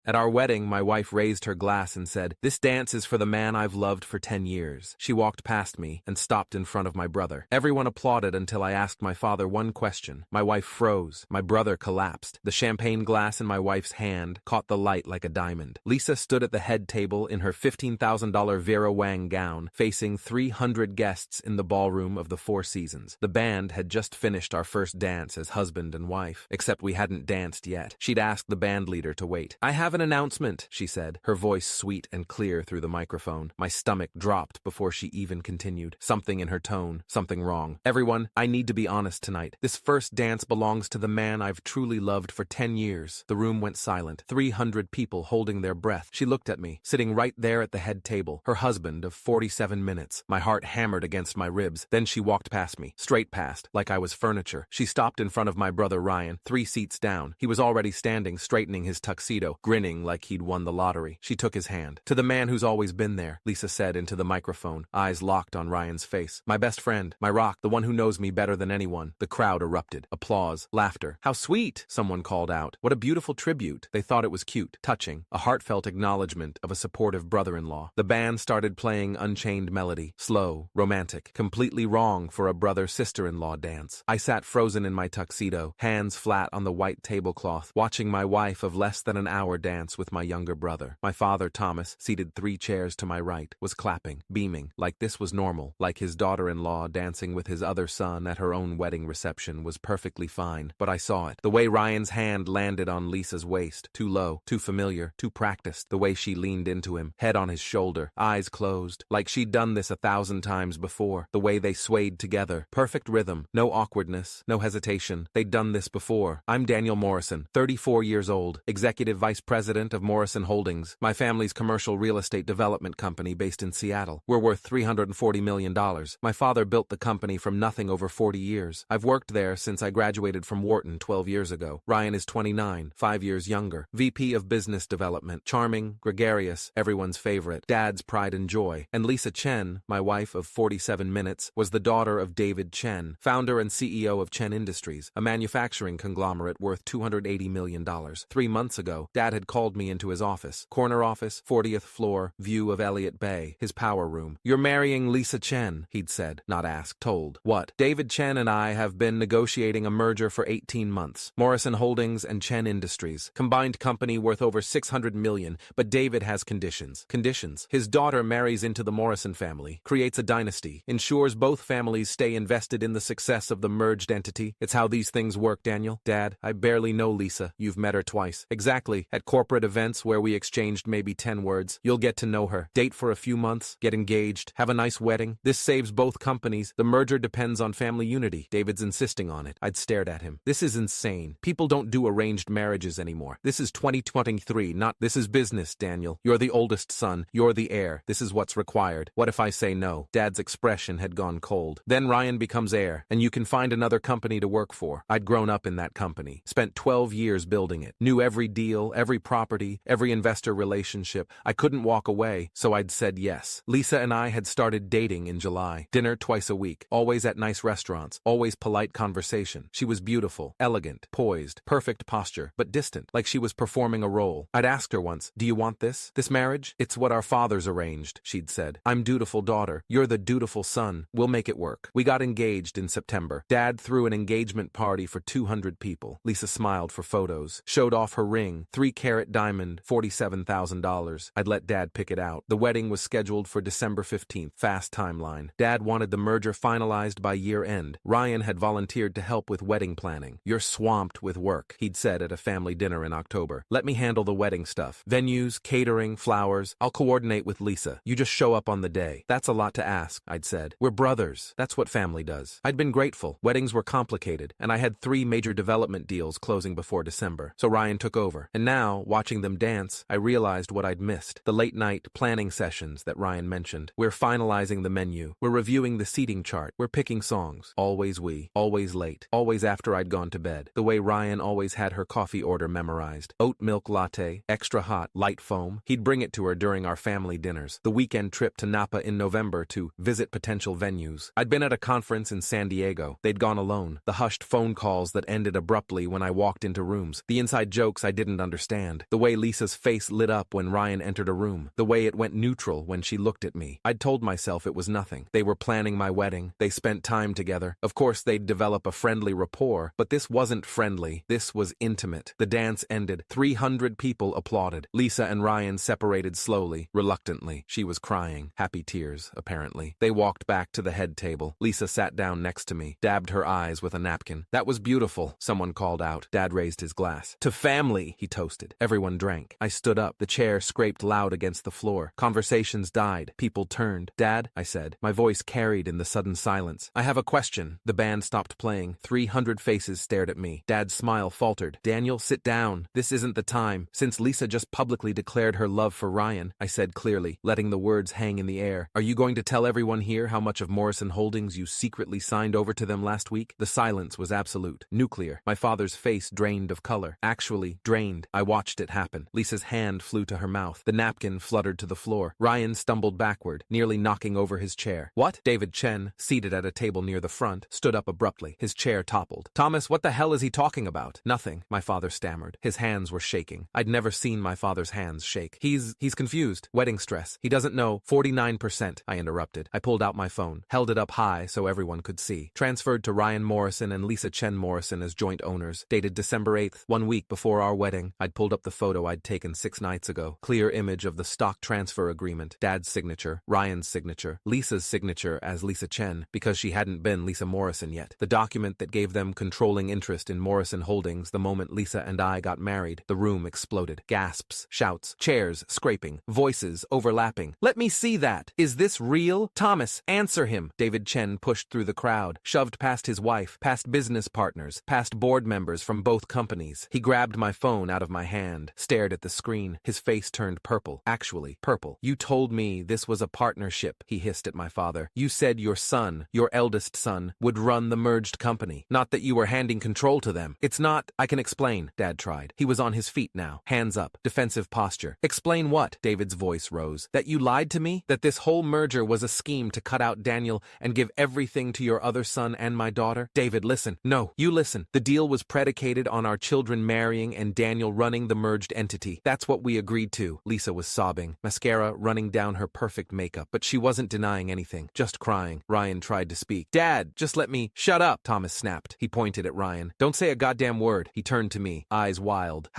At our wedding, my wife raised her glass and said, "This dance is for the man I've loved for 10 years. She walked past me and stopped in front of my brother. Everyone applauded until I asked my father one question. My wife froze. My brother collapsed. The champagne glass in my wife's hand caught the light like a diamond. Lisa stood at the head table in her $15,000 Vera Wang gown, facing 300 guests in the ballroom of the Four Seasons. The band had just finished our first dance as husband and wife, except we hadn't danced yet. She'd asked the band leader to wait. "I have an announcement," she said, her voice sweet and clear through the microphone. My stomach dropped before she even continued. Something in her tone, something wrong. "Everyone, I need to be honest tonight. This first dance belongs to the man I've truly loved for 10 years. The room went silent. 300 people holding their breath. She looked at me, sitting right there at the head table, her husband of 47 minutes. My heart hammered against my ribs. Then she walked past me, straight past, like I was furniture. She stopped in front of my brother Ryan, 3 seats down. He was already standing, straightening his tuxedo, grinning like he'd won the lottery. She took his hand. "To the man who's always been there," Lisa said into the microphone, eyes locked on Ryan's face. "My best friend, my rock, the one who knows me better than anyone." The crowd erupted. Applause, laughter. "How sweet," someone called out. "What a beautiful tribute." They thought it was cute, touching, a heartfelt acknowledgement of a supportive brother-in-law. The band started playing Unchained Melody, slow, romantic, completely wrong for a brother-sister-in-law dance. I sat frozen in my tuxedo, hands flat on the white tablecloth, watching my wife of less than an hour dance with my younger brother. My father, Thomas, seated 3 chairs to my right, was clapping, beaming, like this was normal, like his daughter-in-law dancing with his other son at her own wedding reception was perfectly fine. But I saw it. The way Ryan's hand landed on Lisa's waist, too low, too familiar, too practiced. The way she leaned into him, head on his shoulder, eyes closed, like she'd done this 1,000 times before. The way they swayed together, perfect rhythm, no awkwardness, no hesitation. They'd done this before. I'm Daniel Morrison, 34 years old, Executive Vice President of Morrison Holdings, my family's commercial real estate development company based in Seattle. We're worth $340 million. My father built the company from nothing over 40 years. I've worked there since I graduated from Wharton 12 years ago. Ryan is 29, 5 years younger, VP of Business Development, charming, gregarious, everyone's favorite, dad's pride and joy. And Lisa Chen, my wife of 47 minutes, was the daughter of David Chen, founder and CEO of Chen Industries, a manufacturing conglomerate worth $280 million. 3 months ago, Dad had called me into his office. Corner office, 40th floor, view of Elliott Bay, his power room. "You're marrying Lisa Chen," he'd said, not asked, told. "What?" "David Chen and I have been negotiating a merger for 18 months. Morrison Holdings and Chen Industries. Combined company worth over $600 million, but David has conditions. Conditions. His daughter marries into the Morrison family, creates a dynasty, ensures both families stay invested in the success of the merged entity. It's how these things work, Daniel." "Dad, I barely know Lisa. You've met her twice." "Exactly. At corporate events where we exchanged maybe 10 words. You'll get to know her. Date for a few months, get engaged, have a nice wedding. This saves both companies. The merger depends on family unity." David's insisting on it. I'd stared at him. "This is insane. People don't do arranged marriages anymore. This is 2023, not this is business, Daniel. You're the oldest son. You're the heir. This is what's required. What if I say no?" Dad's expression had gone cold. "Then Ryan becomes heir, and you can find another company to work for." I'd grown up in that company, spent 12 years building it, knew every deal, every property, every investor relationship. I couldn't walk away, so I'd said yes. Lisa and I had started dating in July. Dinner twice a week, always at nice restaurants, always polite conversation. She was beautiful, elegant, poised, perfect posture, but distant, like she was performing a role. I'd asked her once, "Do you want this marriage?" "It's what our fathers arranged," she'd said. "I'm dutiful daughter. You're the dutiful son. We'll make it work." We got engaged in September. Dad threw an engagement party for 200 people. Lisa smiled for photos, showed off her ring, 3-carat diamond, $47,000. I'd let Dad pick it out. The wedding was scheduled for December 15th, fast timeline. Dad wanted the merger finalized by year end. Ryan had volunteered to help with wedding planning. "You're swamped with work," he'd said at a family dinner in October. "Let me handle the wedding stuff. Venues, catering, flowers. I'll coordinate with Lisa. You just show up on the day." "That's a lot to ask," I'd said. "We're brothers. That's what family does." I'd been grateful. Weddings were complicated, and I had 3 major development deals closing before December. So Ryan took over. And now, watching them dance, I realized what I'd missed. The late-night planning sessions that Ryan mentioned. We're finalizing the menu. We're reviewing the seating chart. We're picking songs. Always we. Always late. Always after I'd gone to bed. The way Ryan always had her coffee order memorized. Oat milk latte, extra hot, light foam. He'd bring it to her during our family dinners. The weekend trip to Napa in November to visit potential venues. I'd been at a conference in San Diego. They'd gone alone. The hushed phone calls that ended abruptly when I walked into rooms. The inside jokes I didn't understand. hand. The way Lisa's face lit up when Ryan entered a room. The way it went neutral when she looked at me. I'd told myself it was nothing. They were planning my wedding. They spent time together. Of course, they'd develop a friendly rapport, but this wasn't friendly. This was intimate. The dance ended. 300 people applauded. Lisa and Ryan separated slowly, reluctantly. She was crying. Happy tears, apparently. They walked back to the head table. Lisa sat down next to me, dabbed her eyes with a napkin. That was beautiful, someone called out. Dad raised his glass. To family, he toasted. Everyone drank. I stood up. The chair scraped loud against the floor. Conversations died. People turned. Dad, I said, my voice carried in the sudden silence. I have a question. The band stopped playing. 300 faces stared at me. Dad's smile faltered. Daniel, sit down. This isn't the time. Since Lisa just publicly declared her love for Ryan, I said clearly, letting the words hang in the air. Are you going to tell everyone here how much of Morrison Holdings you secretly signed over to them last week? The silence was absolute. Nuclear. My father's face drained of color. Actually, drained. I watched it happen. Lisa's hand flew to her mouth. The napkin fluttered to the floor. Ryan stumbled backward, nearly knocking over his chair. What? David Chen, seated at a table near the front, stood up abruptly. His chair toppled. Thomas, what the hell is he talking about? Nothing, my father stammered. His hands were shaking. I'd never seen my father's hands shake. He's confused. Wedding stress. He doesn't know. 49%, I interrupted. I pulled out my phone, held it up high so everyone could see. Transferred to Ryan Morrison and Lisa Chen Morrison as joint owners. Dated December 8th, 1 week before our wedding. I'd pulled up the photo I'd taken 6 nights ago. Clear image of the stock transfer agreement. Dad's signature, Ryan's signature, Lisa's signature as Lisa Chen, because she hadn't been Lisa Morrison yet. The document that gave them controlling interest in Morrison Holdings the moment Lisa and I got married. The room exploded. Gasps, shouts, chairs scraping, voices overlapping. Let me see that. Is this real? Thomas, answer him. David Chen pushed through the crowd, shoved past his wife, past business partners, past board members from both companies. He grabbed my phone out of my hand, stared at the screen. His face turned purple. Actually, purple. You told me this was a partnership, he hissed at my father. You said your son, your eldest son, would run the merged company. Not that you were handing control to them. It's not. I can explain, Dad tried. He was on his feet now, hands up, defensive posture. Explain what? David's voice rose. That you lied to me? That this whole merger was a scheme to cut out Daniel and give everything to your other son and my daughter? David, listen. No, you listen. The deal was predicated on our children marrying and Daniel running the merged entity. That's what we agreed to. Lisa was sobbing, mascara running down her perfect makeup, but she wasn't denying anything, just crying. Ryan tried to speak. Dad, just let me. Shut up, Thomas snapped. He pointed at Ryan. Don't say a goddamn word. He turned to me, eyes wild.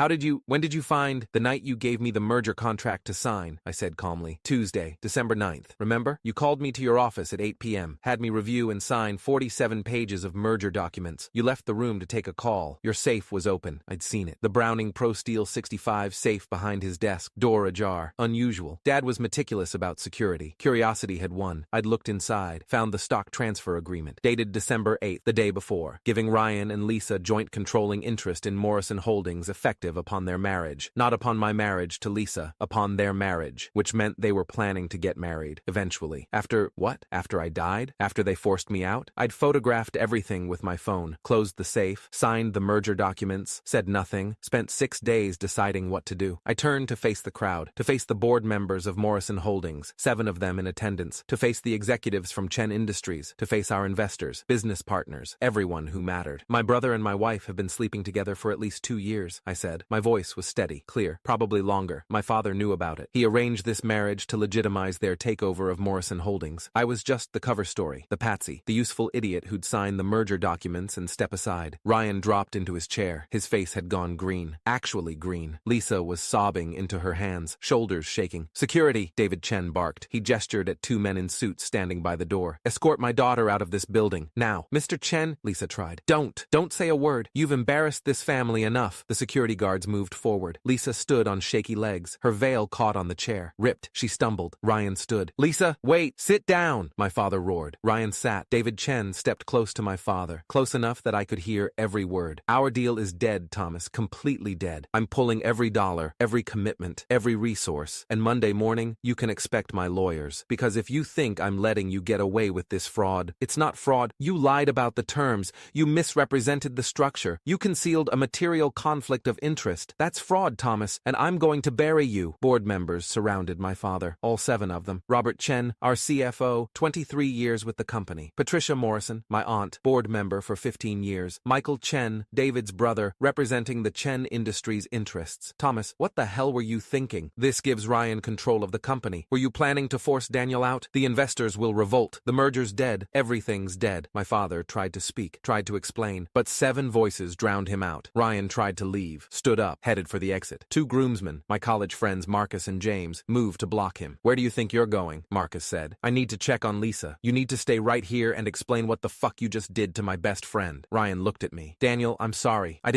When did you find? The night you gave me the merger contract to sign, I said calmly. Tuesday, December 9th. Remember? You called me to your office at 8 p.m., had me review and sign 47 pages of merger documents. You left the room to take a call. Your safe was open. I'd seen it. The Browning Pro Steel 65 safe behind his desk, door ajar. Unusual. Dad was meticulous about security. Curiosity had won. I'd looked inside, found the stock transfer agreement, dated December 8th, the day before, giving Ryan and Lisa joint controlling interest in Morrison Holdings effective upon their marriage. Not upon my marriage to Lisa, upon their marriage, which meant they were planning to get married, eventually. After what? After I died? After they forced me out? I'd photographed everything with my phone, closed the safe, signed the merger documents, said nothing, spent 6 days deciding what to do. I turned to face the crowd, to face the board members of Morrison Holdings, 7 of them in attendance, to face the executives from Chen Industries, to face our investors, business partners, everyone who mattered. My brother and my wife have been sleeping together for at least 2 years, I said. My voice was steady, clear, probably longer. My father knew about it. He arranged this marriage to legitimize their takeover of Morrison Holdings. I was just the cover story, the patsy, the useful idiot who'd sign the merger documents and step aside. Ryan dropped into his chair. His face had gone green. Actually green. Lisa was sobbing into her hands, shoulders shaking. Security, David Chen barked. He gestured at 2 men in suits standing by the door. Escort my daughter out of this building, now. Mr. Chen, Lisa tried. Don't say a word. You've embarrassed this family enough. The security guards moved forward. Lisa stood on shaky legs. Her veil caught on the chair. Ripped. She stumbled. Ryan stood. Lisa, wait, sit down, my father roared. Ryan sat. David Chen stepped close to my father, close enough that I could hear every word. Our deal is dead, Thomas, completely dead. I'm pulling every dollar, every commitment, every resource, and Monday morning, you can expect my lawyers. Because if you think I'm letting you get away with this fraud, it's not fraud. You lied about the terms. You misrepresented the structure. You concealed a material conflict of interest. That's fraud, Thomas, and I'm going to bury you. Board members surrounded my father, all 7 of them. Robert Chen, our CFO, 23 years with the company. Patricia Morrison, my aunt, board member for 15 years. Michael Chen, David's brother, representing the Chen Industries interests. interests. Thomas, what the hell were you thinking? This gives Ryan control of the company. Were you planning to force Daniel out? The investors will revolt. The merger's dead. Everything's dead. My father tried to speak, tried to explain, but 7 voices drowned him out. Ryan tried to leave, stood up, headed for the exit. 2 groomsmen, my college friends Marcus and James, moved to block him. Where do you think you're going? Marcus said. I need to check on Lisa. You need to stay right here and explain what the fuck you just did to my best friend. Ryan looked at me. Daniel, I'm sorry. You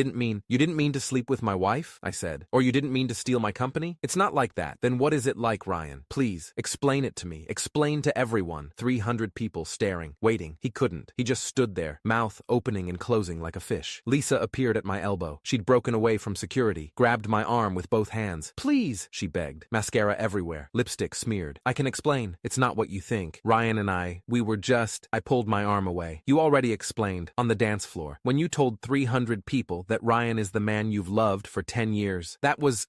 didn't mean to sleep with my wife? I said. Or you didn't mean to steal my company? It's not like that. Then what is it like, Ryan? Please, explain it to me. Explain to everyone. 300 people staring, waiting. He couldn't. He just stood there, mouth opening and closing like a fish. Lisa appeared at my elbow. She'd broken away from security, grabbed my arm with both hands. Please, she begged. Mascara everywhere, lipstick smeared. I can explain. It's not what you think. Ryan and I pulled my arm away. You already explained, on the dance floor, when you told 300 people that Ryan is the man you've loved for 10 years.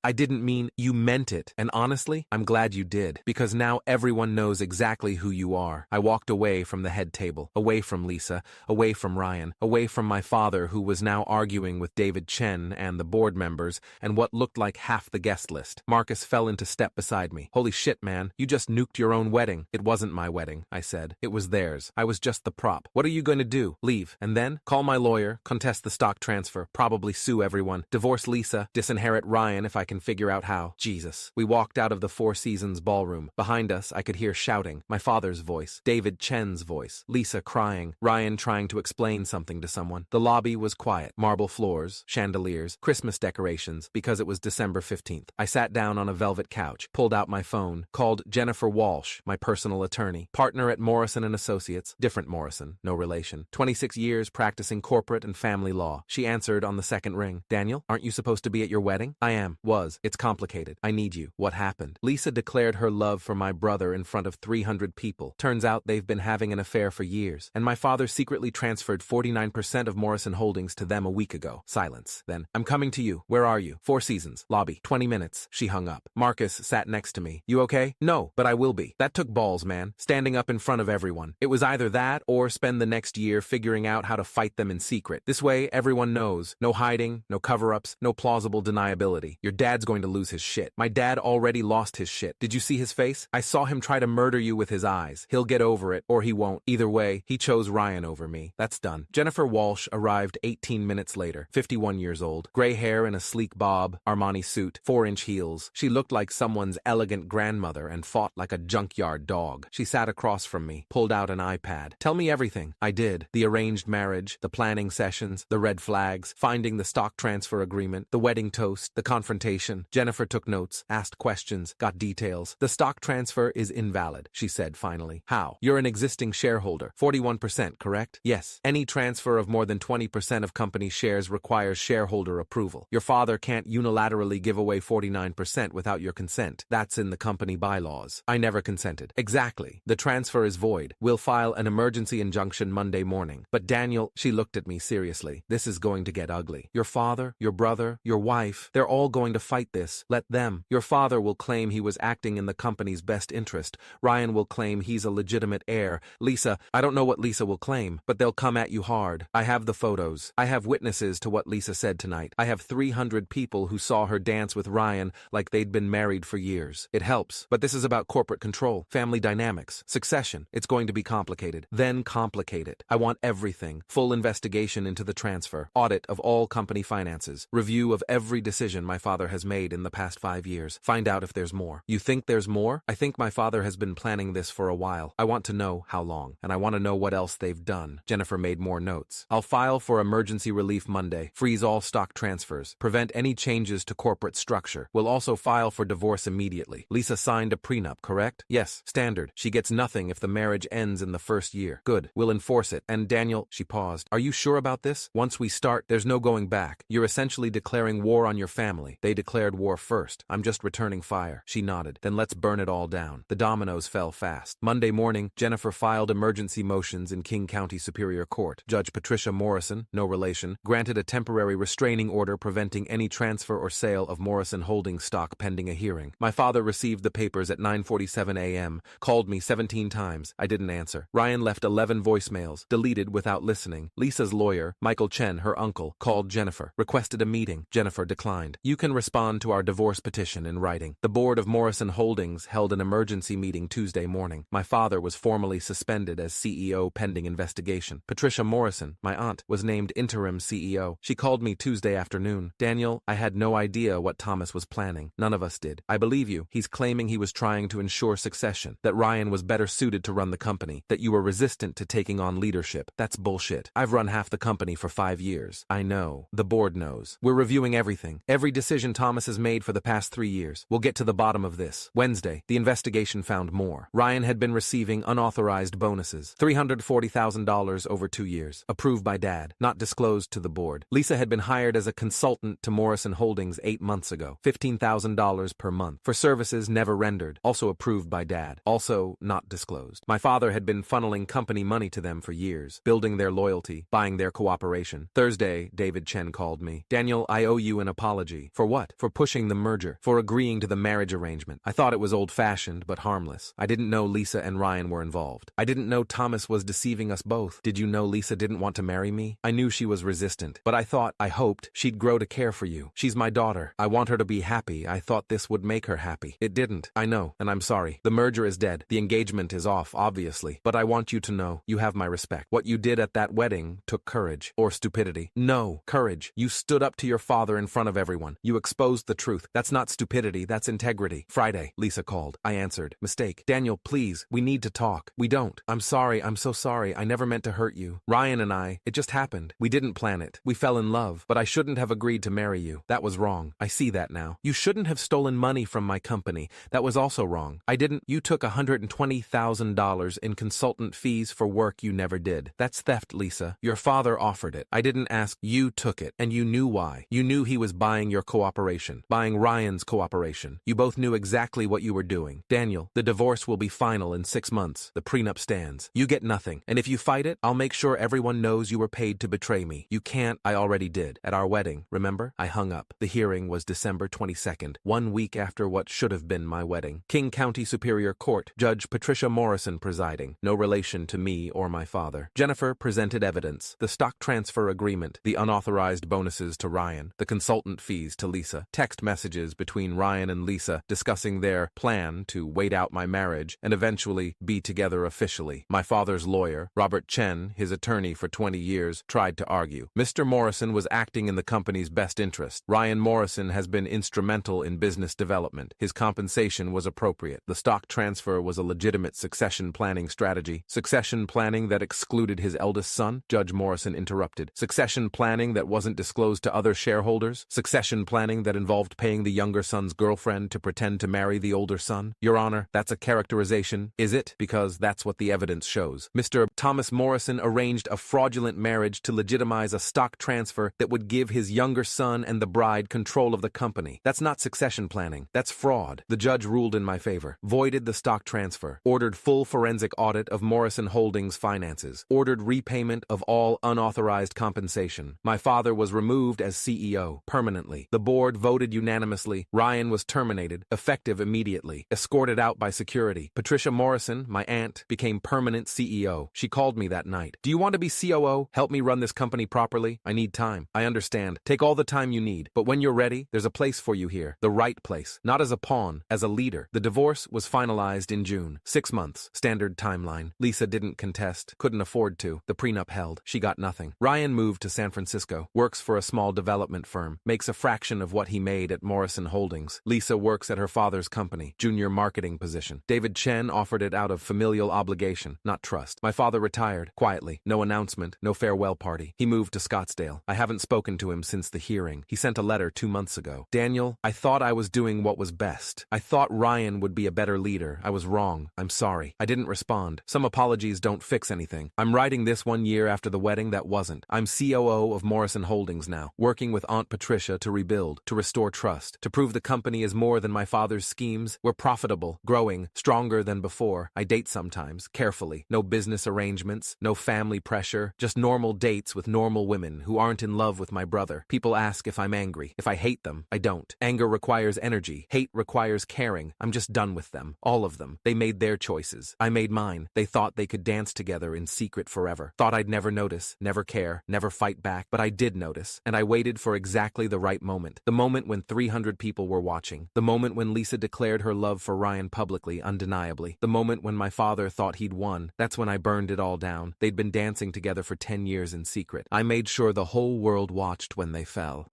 I didn't mean, you meant it. And honestly, I'm glad you did, because now everyone knows exactly who you are. I walked away from the head table, away from Lisa, away from Ryan, away from my father who was now arguing with David Chen and the board members and what looked like half the guest list. Marcus fell into step beside me. Holy shit, man, you just nuked your own wedding. It wasn't my wedding, I said. It was theirs. I was just the prop. What are you going to do? Leave. And then? Call my lawyer, contest the stock transfer, probably sue everyone, divorce Lisa, disinherit Ryan if I can figure out how. Jesus. We walked out of the Four Seasons ballroom. Behind us, I could hear shouting, my father's voice, David Chen's voice, Lisa crying, Ryan trying to explain something to someone. The lobby was quiet. Marble floors, chandeliers, Christmas decorations, because it was December 15th. I sat down on a velvet couch, pulled out my phone, called Jennifer Walsh, my personal attorney, partner at Morrison & Associates, different Morrison, no relation, 26 years practicing corporate and family law. She answered on the second ring. Daniel, aren't you supposed to be at your wedding? I am. It's complicated. I need you. What happened? Lisa declared her love for my brother in front of 300 people. Turns out they've been having an affair for years, and my father secretly transferred 49% of Morrison Holdings to them a week ago. Silence. Then, I'm coming to you. Where are you? Four Seasons. Lobby. 20 minutes. She hung up. Marcus sat next to me. You okay? No, but I will be. That took balls, man. Standing up in front of everyone. It was either that or spend the next year figuring out how to fight them in secret. This way, everyone knows. No hiding, no cover-ups, no plausible deniability. Your dad's going to lose his shit. My dad already lost his shit. Did you see his face? I saw him try to murder you with his eyes. He'll get over it, or he won't. Either way, he chose Ryan over me. That's done. Jennifer Walsh arrived 18 minutes later, 51 years old. Gray hair in a sleek bob, Armani suit, 4-inch heels. She looked like someone's elegant grandmother and fought like a junkyard dog. She sat across from me, pulled out an iPad. Tell me everything. I did. The arranged marriage, the planning sessions, the red flags, finding the stock transfer agreement, the wedding toast, the confrontation. Jennifer took notes, asked questions, got details. The stock transfer is invalid, she said finally. How? You're an existing shareholder. 41%, correct? Yes. Any transfer of more than 20% of company shares requires shareholder approval. Your father can't unilaterally give away 49% without your consent. That's in the company bylaws. I never consented. Exactly. The transfer is void. We'll file an emergency injunction Monday morning. But Daniel, she looked at me seriously. This is going to get ugly. Your father, your brother, your wife, they're all going to fight this. Let them. Your father will claim he was acting in the company's best interest. Ryan will claim he's a legitimate heir. Lisa, I don't know what Lisa will claim, but they'll come at you hard. I have the photos. I have witnesses to what Lisa said tonight. I have 300 people who saw her dance with Ryan like they'd been married for years. It helps, but this is about corporate control, family dynamics, succession. It's going to be complicated. Then complicate it. I want everything. Full investigation into the transfer, audit of all company finances, review of every decision my father has made in the past 5 years. Find out if there's more. You think there's more? I think my father has been planning this for a while. I want to know how long, and I want to know what else they've done. Jennifer made more notes. I'll file for emergency relief Monday, freeze all stock transfers, prevent any changes to corporate structure. We'll also file for divorce immediately. Lisa signed a prenup, correct? Yes, standard. She gets nothing if the marriage ends in the first year. Good. We'll enforce it. And Daniel, she paused. Are you sure about this? Once we start, there's no going back. You're essentially declaring war on your family. They declared war first. I'm just returning fire. She nodded. Then let's burn it all down. The dominoes fell fast. Monday morning, Jennifer filed emergency motions in King County Superior Court. Judge Patricia Morrison, no relation, granted a temporary restraining order preventing any transfer or sale of Morrison Holdings stock pending a hearing. My father received the papers at 9:47 a.m., called me 17 times. I didn't answer. Ryan left 11 voicemails, deleted without listening. Lisa's lawyer, Michael Chen, her uncle, called Jennifer, requested a meeting. Jennifer declined. You can respond to our divorce petition in writing. The board of Morrison Holdings held an emergency meeting Tuesday morning. My father was formally suspended as CEO pending investigation. Patricia Morrison, my aunt, was named interim CEO. She called me Tuesday afternoon. Daniel, I had no idea what Thomas was planning. None of us did. I believe you. He's claiming he was trying to ensure succession, that Ryan was better suited to run the company, that you were resistant to taking on leadership. That's bullshit. I've run half the company for 5 years. I know. The board knows. We're reviewing everything. Every decision Thomas has made for the past 3 years. We'll get to the bottom of this. Wednesday, the investigation found more. Ryan had been receiving unauthorized bonuses. $340,000 over 2 years. Approved by Dad. Not disclosed to the board. Lisa had been hired as a consultant to Morrison Holdings 8 months ago. $15,000 per month. For services never rendered. Also approved by Dad. Also not disclosed. My father had been funneling company money to them for years. Building their loyalty. Buying their cooperation. Thursday, David Chen called me. Daniel, I owe you an apology. For what? For pushing the merger. For agreeing to the marriage arrangement. I thought it was old-fashioned, but harmless. I didn't know Lisa and Ryan were involved. I didn't know Thomas was deceiving us both. Did you know Lisa didn't want to marry me? I knew she was resistant, but I hoped, she'd grow to care for you. She's my daughter. I want her to be happy. I thought this would make her happy. It didn't. I know, and I'm sorry. The merger is dead. The engagement is off, obviously. But I want you to know, you have my respect. What you did at that wedding took courage. Or stupidity. No, courage. You stood up to your father in front of everyone. You exposed the truth. That's not stupidity, that's integrity. Friday, Lisa called. I answered. Mistake. Daniel, please, we need to talk. We don't. I'm sorry, I'm so sorry. I never meant to hurt you. Ryan and I, it just happened. We didn't plan it. We fell in love, but I shouldn't have agreed to marry you. That was wrong. I see that now. You shouldn't have stolen money from my company. That was also wrong. I didn't. You took $120,000 in consultant fees for work you never did. That's theft, Lisa. Your father offered it. I didn't ask. You took it, and you knew why. You knew he was buying your cooperation, buying Ryan's cooperation. You both knew exactly what you were doing. Daniel, the divorce will be final in 6 months. The prenup stands. You get nothing, and if you fight it, I'll make sure everyone knows you were paid to betray me. You can't. I already did. At our wedding, remember? I hung up. The hearing was December 22nd, 1 week after what should have been my wedding. King County Superior Court, Judge Patricia Morrison presiding. No relation to me or my father. Jennifer presented evidence. The stock transfer agreement, the unauthorized bonuses to Ryan, the consultant fees to Lisa, text messages between Ryan and Lisa discussing their plan to wait out my marriage and eventually be together officially. My father's lawyer, Robert Chen, his attorney for 20 years, tried to argue. Mr. Morrison was acting in the company's best interest. Ryan Morrison has been instrumental in business development. His compensation was appropriate. The stock transfer was a legitimate succession planning strategy. Succession planning that excluded his eldest son? Judge Morrison interrupted. Succession planning that wasn't disclosed to other shareholders? Succession planning that involved paying the younger son's girlfriend to pretend to marry the older son? Your Honor, that's a characterization, is it? Because that's what the evidence shows. Mr. Thomas Morrison arranged a fraudulent marriage to legitimize a stock transfer that would give his younger son and the bride control of the company. That's not succession planning. That's fraud. The judge ruled in my favor. Voided the stock transfer. Ordered full forensic audit of Morrison Holdings' finances. Ordered repayment of all unauthorized compensation. My father was removed as CEO permanently. The board voted unanimously. Ryan was terminated, effective immediately. Escorted out by security. Patricia Morrison, my aunt, became permanent CEO. She called me that night. Do you want to be COO? Help me run this company properly? I need time. I understand. Take all the time you need. But when you're ready, there's a place for you here. The right place. Not as a pawn, as a leader. The divorce was finalized in June. 6 months. Standard timeline. Lisa didn't contest. Couldn't afford to. The prenup held. She got nothing. Ryan moved to San Francisco. Works for a small development firm. Makes a fraction of what he made at Morrison Holdings. Lisa works at her father's company. Junior marketing position. David Chen offered it out of familial obligation, not trust. My father retired. Quietly. No announcement. No farewell party. He moved to Scottsdale. I haven't spoken to him since the hearing. He sent a letter 2 months ago. Daniel, I thought I was doing what was best. I thought Ryan would be a better leader. I was wrong. I'm sorry. I didn't respond. Some apologies don't fix anything. I'm writing this 1 year after the wedding that wasn't. I'm COO of Morrison Holdings now, working with Aunt Patricia to rebuild, to restore trust, to prove the company is more than my father's schemes. We're profitable, growing, stronger than before. I date sometimes, carefully. No business arrangements, no family pressure, just normal dates with normal women who aren't in love with my brother. People ask if I'm angry. If I hate them, I don't. Anger requires energy. Hate requires caring. I'm just done with them. All of them. They made their choices. I made mine. They thought they could dance together in secret forever. Thought I'd never notice, never care, never fight back, but I did notice, and I waited for exactly exactly the right moment. The moment when 300 people were watching. The moment when Lisa declared her love for Ryan publicly, undeniably. The moment when my father thought he'd won. That's when I burned it all down. They'd been dancing together for 10 years in secret. I made sure the whole world watched when they fell.